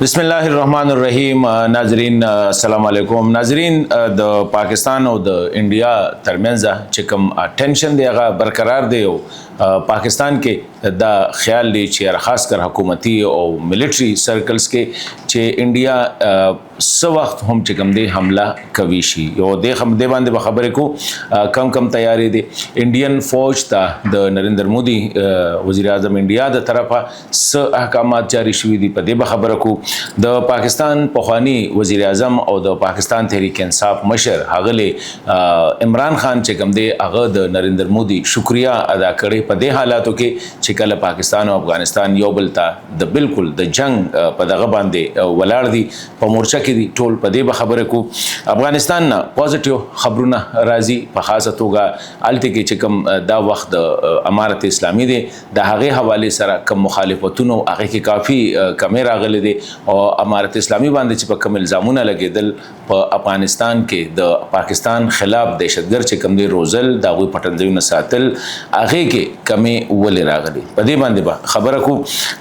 بسم الله الرحمن الرحیم. ناظرین السلام علیکم. ناظرین د پاکستان او د انډیا ترمنځ چې کوم ټینشن دی هغه برقرار دی او پاکستان کې دا خیال دی چې خاص کر حکومتي او ملټري سرکلز کې چې انډیا سو وخت هم چې کوم دی حمله کوي شي او د باندې خبرې کو کم تیاری دی انډین فوج ته د نریندر مودي وزیر اعظم انډیا د طرفه س احکامات جاری شوي دي په دې خبره کو د پاکستان پخوانی وزیر اعظم او د پاکستان تحریک انصاف مشر هغه عمران خان چې کوم دی هغه د نریندر مودي شکریا ادا کړي په دې حالاتو کې چې کله پاکستان او افغانستان یو بل ته د بالکل د جنگ په دغه باندې ولاړ دي په مورچه کې دي ټول په دې خبره کو افغانستان نه پوزټیو خبرونه راځي په خاصه توګه الته کې چې کوم دا وخت د امارت اسلامي دی د هغه حواله سره کوم مخالفتونو هغه کې کافي کمی راغلي دي او امارت اسلامي باندې چې په کوم الزامونه لګیدل په افغانستان کې د پاکستان خلاف دهشتګرد چې کوم دی روزل دا غوي پټنځونه ساتل هغه کې کمی ولې راغلي په دې باندې خبره کو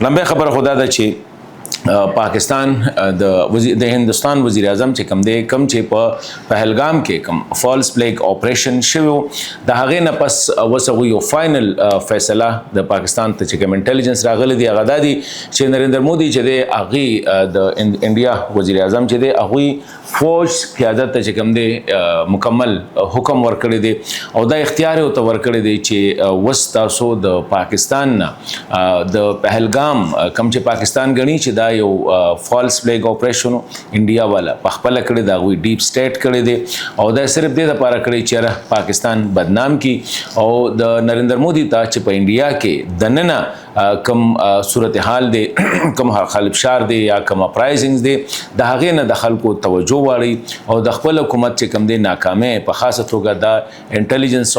لمبه خبره خدا ده چې پاکستان د هندستان وزیر اعظم چې کوم دی کم چې په پهلګام کې کوم فالس فلیګ اپریشن شوی د هغه نه پس وسغه یو فائنل فیصله د پاکستان ته چې کوم انټيليجنس راغلی دی هغه دادي چې نریندر مودي چې دی هغه د انډیا وزیر اعظم چې دی هغه فوج قیادت ته چې کوم دی مکمل حکم ورکړی دی او دا اختیار او ته ورکړی دی چې وستاسو د پاکستان د پهلګام کم چې پاکستان غني چې دا یو فالس فلیګ اپریشن انډیا والا په خپل کړي دا وی ډیپ سټیټ کړي دي او دا صرف د لپاره کړي چې پاکستان بدنام کی او د نریندر مودي ته چې په انډیا کې دننه کم صورتحال دی کم خلبشار دی یا کم اپرایزنګز دی د هغه نه د خلکو توجه واړي او د خپل حکومت چې کم دی ناکامه په خاصه توګه د انټيليجنس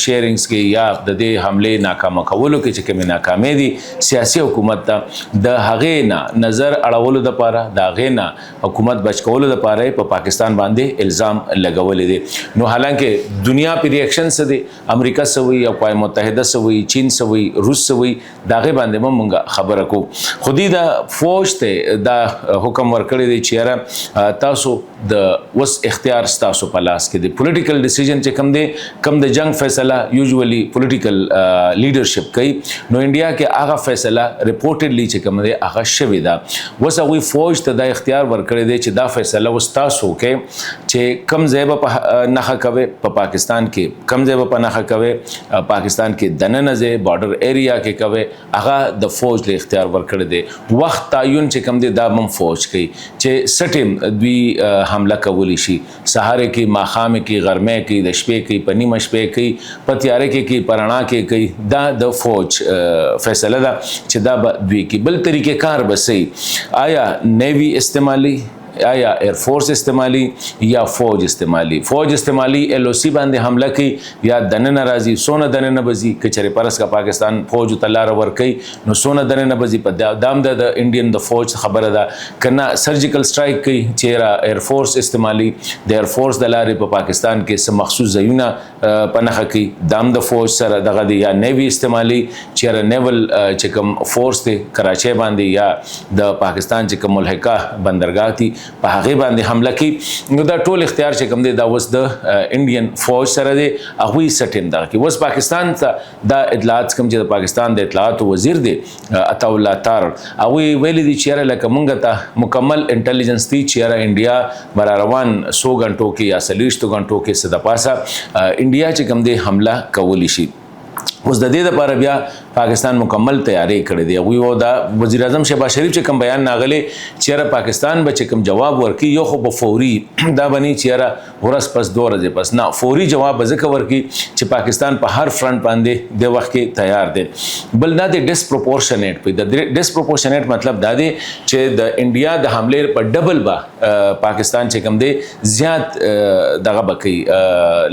شیرینګز کې یا د دې حمله ناکامه کولو کې چې کوم ناکامه دي سیاسي حکومت ته د هغه نظر اړولو د پاره دا غینا حکومت بچ کولو د پاره په پاکستان باندې الزام لګولې دي نو حالانکه دنیا په ریاکشن څه دي امریکا سوي او اقوام متحده سوي چین سوي روس سوي داغه باندې مونږه خبره کو خودي دا فوج ته دا حکم ورکړی دی چې تاسو د وس اختیار تاسو په لاس کې دی پولیټیکل ډیسیژن چې کم د جنگ فیصله یوزولي پولیټیکل لیډرشپ کوي نو انډیا کې هغه فیصله ریپورټډلی چې کم دی هغه شوی دا وسوي فوج ته د اختیار ورکړی دی چې دا فیصله وستاسو کې چې کم ځای په نخښه کوي په پاکستان کې کم ځای په نخښه کوي پاکستان کې دننه ځای بارډر ایریا کې کوي هغه د فوج له اختیار ورکړی دی وخت تعین چې کم دی دا هم فوج کوي چې سټیم دوی حمله کولی شي سهار کې ماخام کې غرمه کې د شپې کې په نیمه شپې کې په تیارې کې پرانا کې کوي دا د فوج فیصله ده چې دا دوی کې بل طریقې کار بسي آیا نیوی استعمالی یا ایر فورس استعمالی یا فوج استعمالی ایل او سی باندې حمله کوي یا دننه راځي سونه دننه بزي کچره پرس کا پاکستان فوج تلار ور کوي نو سونه دننه بزي په دام د انډین د فوج خبره ده کنا سرجیکل سټرایک کوي چې ایر فورس استعمالی د ایر فورس د لارې په پاکستان کې سم مخصوص ځایونه پنهخه کوي دام د فوج سره دغه دی یا نیوی استعمالی چې نیول چې کوم فورس ته کراچي باندې یا د پاکستان چې کوم ملحقه بندرګاه دي په هغه باندې حمله کوي نو دا ټول اختیار چې کوم دی دا وس د انډین فوج سره دی هغه سټیم دا کې وس پاکستان ته دا اطلاعات کوم چې د پاکستان د اطلاعات وزیر دی عطا الله تار هغه ویل دي چې لکه مونږ ته مکمل انټيليجنس دی چې انډیا بر روان 100 غنټو کې یا 30 غنټو کې صد پاسه انډیا چې کوم دی حمله کولی شي اوس د دې لپاره بیا پاکستان مکمل تیاری کړی دی او دا وزیر اعظم شهباز شریف چې کوم بیان ناغلی چې پاکستان به کوم جواب ورکي یو خو به فوري دا بني چې ورس پس 2 ورځې پس نه فوري جواب ځکه ورکي چې پاکستان په هر فرنٹ باندې د وخت کې تیار دی بل نه د ډیسپروپورشنټ په د ډیسپروپورشنټ مطلب دا دی چې د انډیا د حمله په ډبل با پاکستان چې کوم دی زیات دغه بکی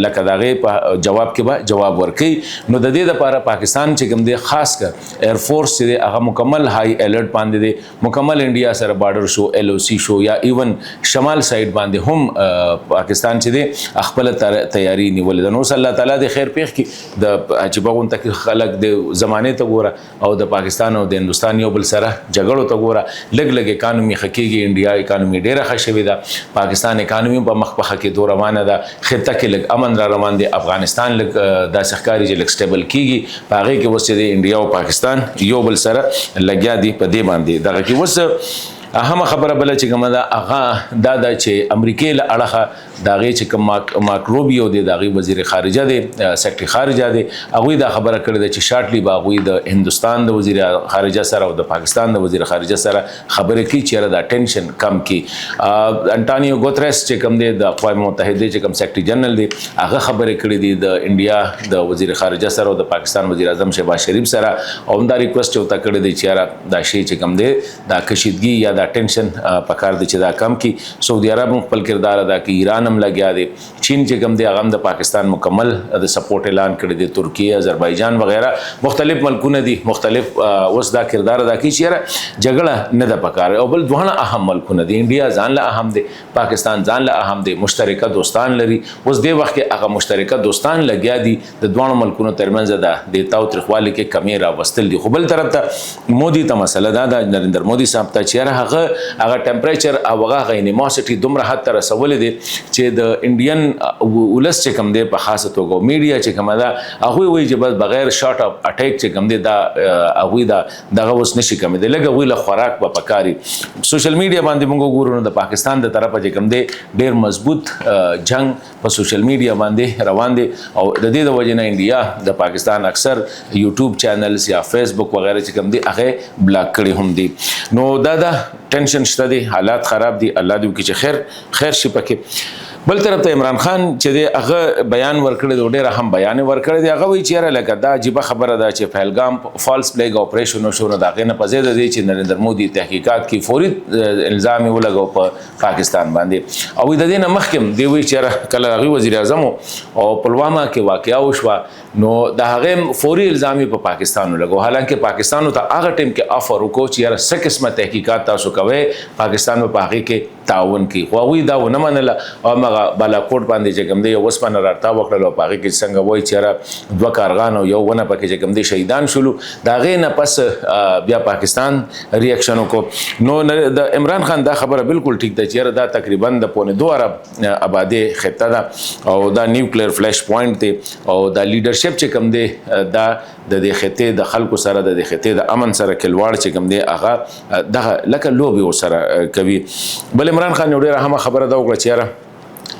لکه دغه په جواب کې به جواب ورکي نو د دې لپاره پاکستان چې کوم دی خاص کر ایر فورس چې هغه مکمل های الرټ باندې دی مکمل انډیا سره بارډر شو ایل او سی شو یا ایون شمال سایډ باندې هم پاکستان چې دی خپل تیاری نیولې ده نو الله تعالی د خیر پیښ کی د عجیب غونته خلک د زمانه ته ګوره او د پاکستان او د هندستان یو بل سره جګړو ته ګوره لګ لګ اکانومي خکېږي انډیا اکانومي ډیره ښه شوې ده پاکستان اکانومي په مخ په کې دوه روانه ده خطه کې لګ امن را روان دي افغانستان لګ د سحکاري چې لګ سټیبل کیږي په هغه کې وسه د انډیا او پاکستان یو بل سره لګیا دي په دې باندې دغه کې وسه اهم خبره بل چې کومه ده هغه دا چې امریکای له اړخه داغه چې کوم ماکروبیو دی داغه وزیر خارجه دی سیکرټری خارجه دی هغه دا خبره کړې ده چې شارټلی باغوي د هندستان د وزیر خارجه سره او د پاکستان د وزیر خارجه سره خبره کی چې دا ټینشن کم کی انټانیو ګوتریس چې کوم دی د اقوام متحده چې کوم سیکرټری جنرال دی هغه خبره کړې دي د انډیا د وزیر خارجه سره او د پاکستان وزیر اعظم شهباز شریف سره او دا ریکوست وکړه کړې دي چې دا شی چې کوم دی دا کشیدګي یا دا ټینشن پکار دي چې دا کم کی سعودي عرب خپل کردار ادا کوي ایران هم لګیا دي چین چې کوم دی هغه د پاکستان مکمل د سپورټ اعلان کړی دی ترکیه آذربایجان وغیرہ مختلف ملکونه دي مختلف اوس دا کردار ادا کوي چې جګړه نه ده پکار او بل دوه اهم ملکونه دي انډیا ځان له اهم دي پاکستان ځان له اهم دي مشترکه دوستان لري اوس دی وخت کې هغه مشترکه دوستان لګیا دي د دوه ملکونو ترمنځ ده د تاو ترخوالي کې کمی را وستل دي خو بل طرف ته مودي ته مسله ده د نریندر مودي صاحب ته چې هغه ټمپریچر او هغه انیماسټي دومره حد ته رسولې دي چې د انډین ولس چې کوم دی په خاصه توګه میډیا چې کوم ده هغه وایي چې بس بغیر شارټ اپ اٹیک چې کوم دی دا هغه دا دغه وس نشي کوم دی لکه ویله خوراک په پکاري سوشل میډیا باندې موږ ګورو د پاکستان د طرفه چې کوم دی ډیر مضبوط جنگ په سوشل میډیا باندې روان دي او د دې د وجې نه انډیا د پاکستان اکثر یوټیوب چینلز یا فیسبوک وغیرہ چې کوم دی هغه بلاک کړي هم دي نو دا ټینشن شته دي حالات خراب دي الله دې وکړي چې خیر شي پکې بل طرف ته عمران خان چې دی هغه بیان ورکړی دی ډېر هم بیان ورکړی دی هغه وایي چې لکه دا عجیبه خبره ده چې پهلګام فالس فلیګ اپریشن شو نو دا غینه په زیاده دی چې نریندر مودي تحقیقات کې فوري الزام ولګاو په پاکستان باندې او د دې نه مخکې دی وایي چې کله هغه وزیر اعظم او پلوامه کې واقعا وشوه نو د هغه فوري الزامي په پاکستان ولګو حالانکه پاکستان ته هغه ټیم کې افر وکړو چې یاره څه قسمه تحقیقات تاسو کوي پاکستان په هغه کې تعاون کوي خو هغوی دا ونه منله او هغه بالاکوټ باندې چې کوم دی یو اوسپنه راتاو وکړل او په هغې کې څنګه وایي چې دوه کارغان او یو ونه پکې چې کوم دی شهیدان شولو د هغې نه پس بیا پاکستان ریاکشن وکړو نو د عمران خان دا خبره بالکل ټیک ده چې دا تقریبا د پونې 2 ارب آبادي خطه ده او دا نیوکلیر فلیش پوینټ دی او دا لیډرشپ چې کوم دی دا د دې خطې د خلکو سره د دې خطې د امن سره کلواړ چې کوم دی هغه دغه لکه لوبي ورسره کوي بل عمران خان یو ډېره اهمه خبره دا وکړه چې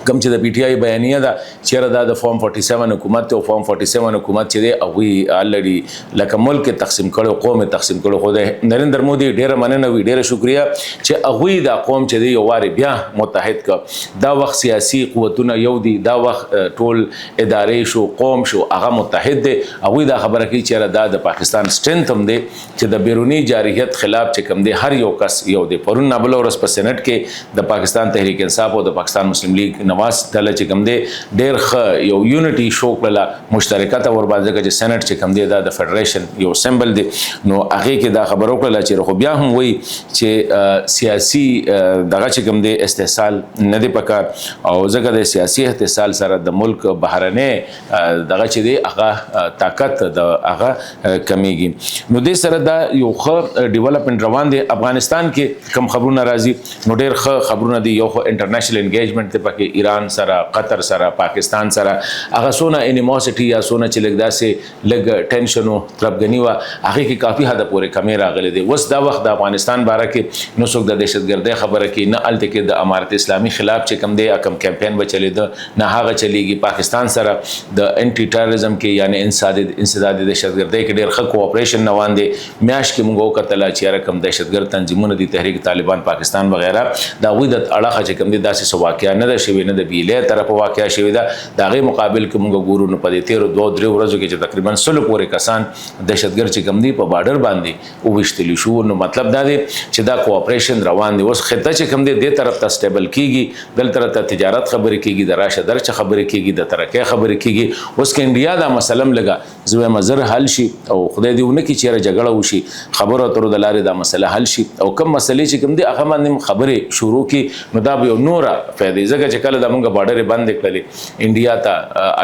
کم چې د پی ټی آی بیانیه ده چې دا د فارم 47 حکومت او فارم 47 حکومت چې دی هغه الریډي لکه ملک تقسیم کړو قوم تقسیم کړو خو د نریندر مودي ډېره مننه وی ډېره شکریا چې هغه د قوم چې دی یو واره بیا متحد ک دا وخت سیاسي قوتونه یو دي دا وخت ټول ادارې شو قوم شو هغه متحد دي هغه دا خبره کوي چې دا د پاکستان سټرنث هم دی چې د بیرونی جارحیت خلاف چې کوم دی هر یو کس یو دی پرون نابل ورس په سېنات کې د پاکستان تحریک انصاف او د پاکستان مسلم لیگ نواز دله چې کوم دی ډېر ښه یو یونټي شو کړله مشترکت ور باندې چې سېنات چې کوم دی دا د فدریشن یو سمبل دی نو هغه کې دا خبرو کړله چې خو بیا هم وایي چې سیاسي دغه چې کوم دی استحصال نه دی پکار او ځکه د سیاسي استحصال سره د ملک بهرنۍ دغه چې دی هغه طاقت د هغه کمیږي نو دې سره دا یو ښه ډیولپمنٹ روان دی افغانستان کې کم خبرونه راځي نو ډېر ښه خبرونه دي یو انټرنیشنل انګیجمنٹ ته پکې ایران سره قطر سره پاکستان سره هغه سونه انیموسټي یا سونه چې لګ داسې لګ ټینشن او طرفګنی و هغه کې کافي حد پورې کمی راغلي دي وس دا وخت د افغانستان باره کې نو څوک د دهشتګردۍ خبره کې نه الته کې د امارت اسلامي خلاف چې کم دی کم کمپاین به چلی ده نه هغه چلیږي پاکستان سره د انټي ټیرریزم کې یعنی انسداد دهشتګردۍ کې ډېر ښه کوآپریشن روان دي میاش کې موږ وکتل چې رقم دهشتګرد تنظیمونه دي تحریک طالبان پاکستان وغیرہ دا وې د اړه چې کم دي داسې واقعیا نه ده شوی چې نه د بیلې طرف واقع شوی دا دغه مقابل کې موږ ګورو نو په دې 13 ورځو کې چې تقریبا 100 پورې کسان دهشتګرد چې کم دي په بارډر باندې او وشتلی شو. نو مطلب دا دی چې دا کوآپریشن روان دی. اوس خطه چې کم دی د طرف ته سټیبل کیږي، بل طرف ته تجارت خبرې کیږي، د راشه درچ خبرې کیږي، د ترقۍ خبرې کیږي. اوس کې انډیا دا مسله لګا زوی مزر حل شي او خدای دې ونه کی چیرې جګړه وشي، خبره تر د لارې دا مسله حل شي او کم مسلې چې کم دي هغه باندې خبرې شروع کی نو دا به نور فائدې زګه چې کله د موږ بارډر بند کړلې انډیا ته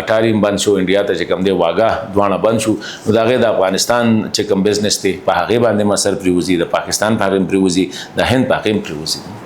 اټاریم بند شو، انډیا ته چې کم دی واګه دوانه بند شو نو دا غي د افغانستان چې کم بزنس دی په هغه باندې مسر پریوزي، د پاکستان په هغه پریوزي، د هند په هغه پریوزي.